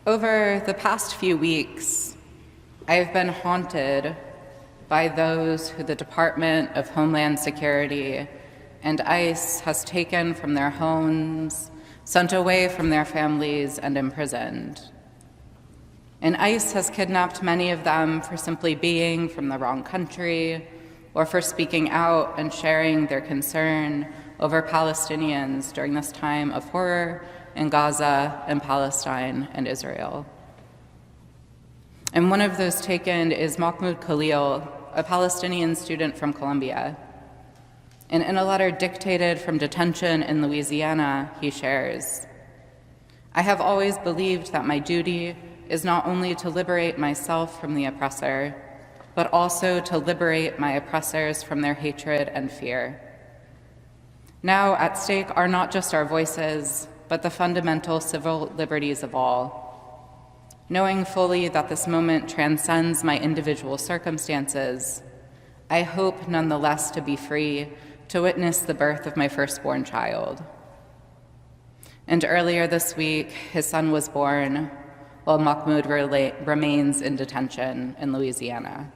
Over the past few weeks, I have been haunted by those who the Department of Homeland Security and ICE has taken from their homes, sent away from their families, and imprisoned. And ICE has kidnapped many of them for simply being from the wrong country or for speaking out and sharing their concern over Palestinians during this time of horror in Gaza and Palestine and Israel. And one of those taken is Mahmoud Khalil, a Palestinian student from Colombia. And in a letter dictated from detention in Louisiana, he shares, "I have always believed that my duty is not only to liberate myself from the oppressor, but also to liberate my oppressors from their hatred and fear. Now at stake are not just our voices, but the fundamental civil liberties of all. Knowing fully that this moment transcends my individual circumstances, I hope nonetheless to be free to witness the birth of my firstborn child." And earlier this week, his son was born while Mahmoud remains in detention in Louisiana.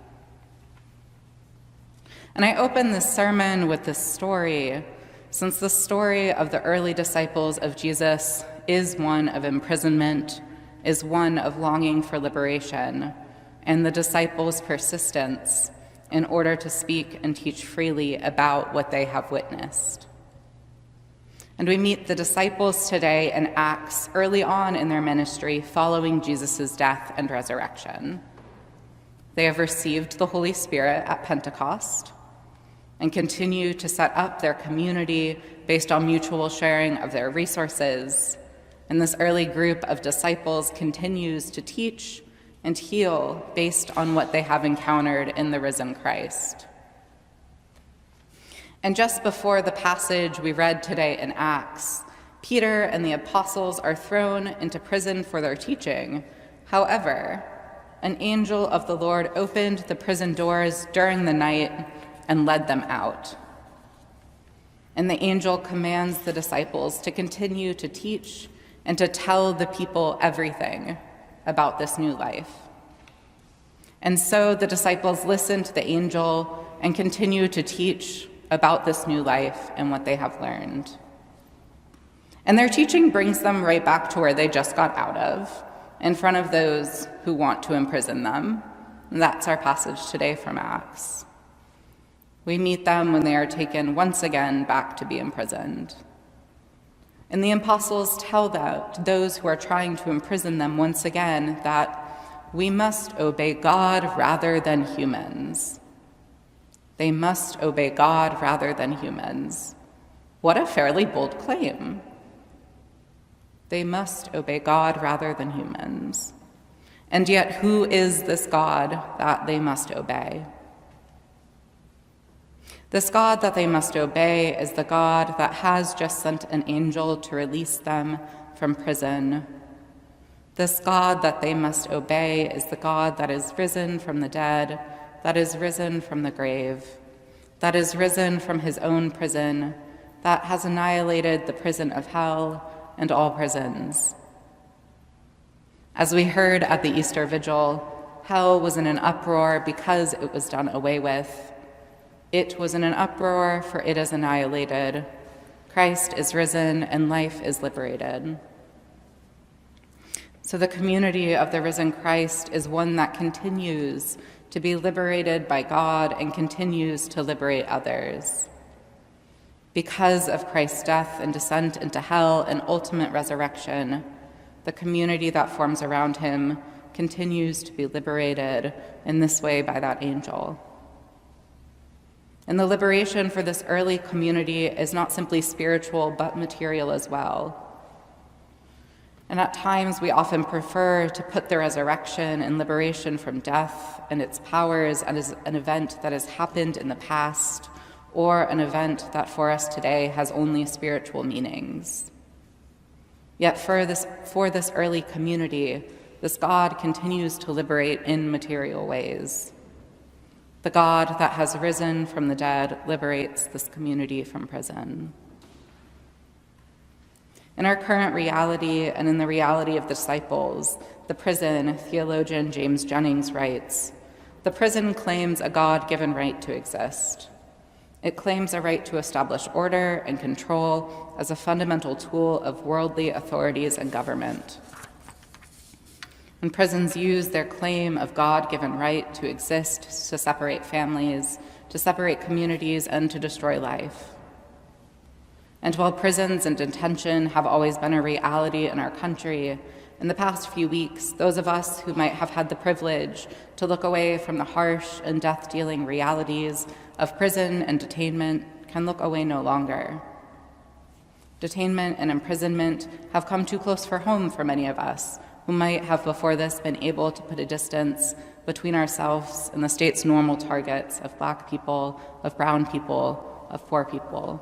And I open this sermon with this story, since the story of the early disciples of Jesus is one of imprisonment, is one of longing for liberation, and the disciples' persistence in order to speak and teach freely about what they have witnessed. And we meet the disciples today in Acts early on in their ministry following Jesus' death and resurrection. They have received the Holy Spirit at Pentecost and continue to set up their community based on mutual sharing of their resources. And this early group of disciples continues to teach and heal based on what they have encountered in the risen Christ. And just before the passage we read today in Acts, Peter and the apostles are thrown into prison for their teaching. However, an angel of the Lord opened the prison doors during the night and led them out. And the angel commands the disciples to continue to teach and to tell the people everything about this new life. And so the disciples listen to the angel and continue to teach about this new life and what they have learned. And their teaching brings them right back to where they just got out of, in front of those who want to imprison them. And that's our passage today from Acts. We meet them when they are taken once again back to be imprisoned. And the apostles tell those who are trying to imprison them once again that we must obey God rather than humans. They must obey God rather than humans. What a fairly bold claim. They must obey God rather than humans. And yet, who is this God that they must obey? This God that they must obey is the God that has just sent an angel to release them from prison. This God that they must obey is the God that is risen from the dead, that is risen from the grave, that is risen from his own prison, that has annihilated the prison of hell and all prisons. As we heard at the Easter Vigil, hell was in an uproar because it was done away with. It was in an uproar, for it is annihilated. Christ is risen, and life is liberated. So the community of the risen Christ is one that continues to be liberated by God and continues to liberate others. Because of Christ's death and descent into hell and ultimate resurrection, the community that forms around him continues to be liberated in this way by that angel. And the liberation for this early community is not simply spiritual, but material as well. And at times, we often prefer to put the resurrection and liberation from death and its powers as an event that has happened in the past, or an event that for us today has only spiritual meanings. Yet for this early community, this God continues to liberate in material ways. The God that has risen from the dead liberates this community from prison. In our current reality and in the reality of the disciples, the prison, theologian James Jennings writes, "The prison claims a God-given right to exist. It claims a right to establish order and control as a fundamental tool of worldly authorities and government. When prisons use their claim of God-given right to exist to separate families, to separate communities, and to destroy life. And while prisons and detention have always been a reality in our country, in the past few weeks, those of us who might have had the privilege to look away from the harsh and death-dealing realities of prison and detainment can look away no longer. Detainment and imprisonment have come too close for home for many of us, who might have before this been able to put a distance between ourselves and the state's normal targets of Black people, of brown people, of poor people.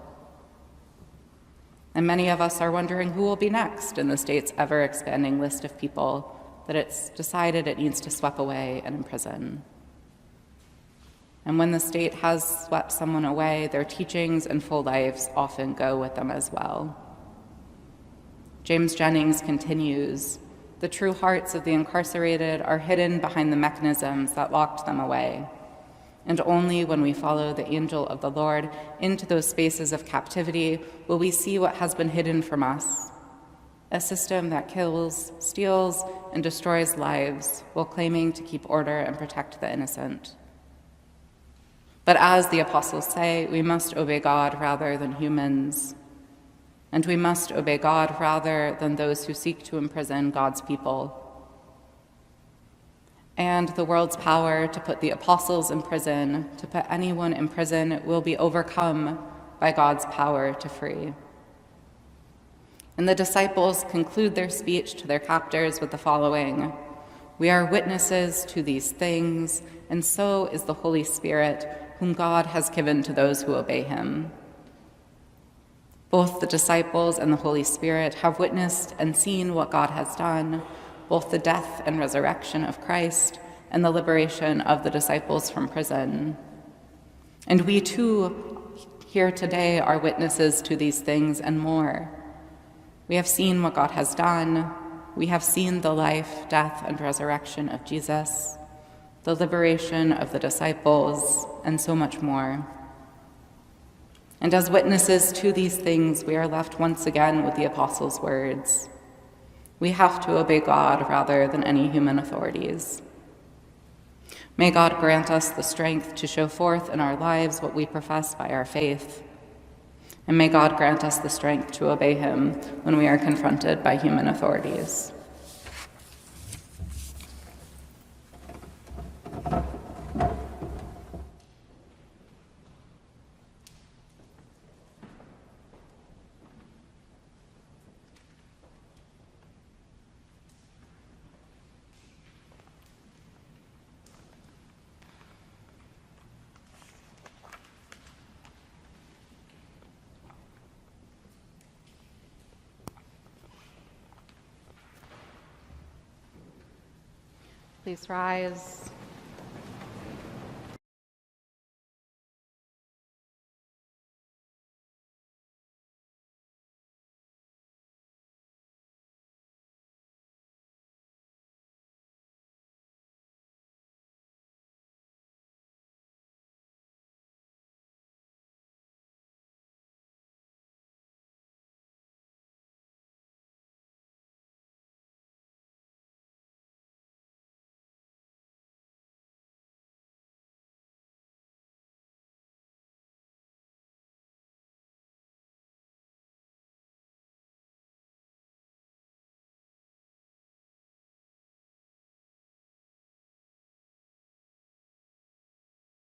And many of us are wondering who will be next in the state's ever-expanding list of people that it's decided it needs to sweep away and imprison. And when the state has swept someone away, their teachings and full lives often go with them as well. James Jennings continues, "The true hearts of the incarcerated are hidden behind the mechanisms that locked them away. And only when we follow the angel of the Lord into those spaces of captivity will we see what has been hidden from us, a system that kills, steals, and destroys lives while claiming to keep order and protect the innocent. But as the apostles say, we must obey God rather than humans, and we must obey God rather than those who seek to imprison God's people. And the world's power to put the apostles in prison, to put anyone in prison, will be overcome by God's power to free." And the disciples conclude their speech to their captors with the following, "We are witnesses to these things, and so is the Holy Spirit, whom God has given to those who obey him." Both the disciples and the Holy Spirit have witnessed and seen what God has done, both the death and resurrection of Christ and the liberation of the disciples from prison. And we too, here today, are witnesses to these things and more. We have seen what God has done. We have seen the life, death, and resurrection of Jesus, the liberation of the disciples, and so much more. And as witnesses to these things, we are left once again with the apostles' words. We have to obey God rather than any human authorities. May God grant us the strength to show forth in our lives what we profess by our faith. And may God grant us the strength to obey him when we are confronted by human authorities. Please rise.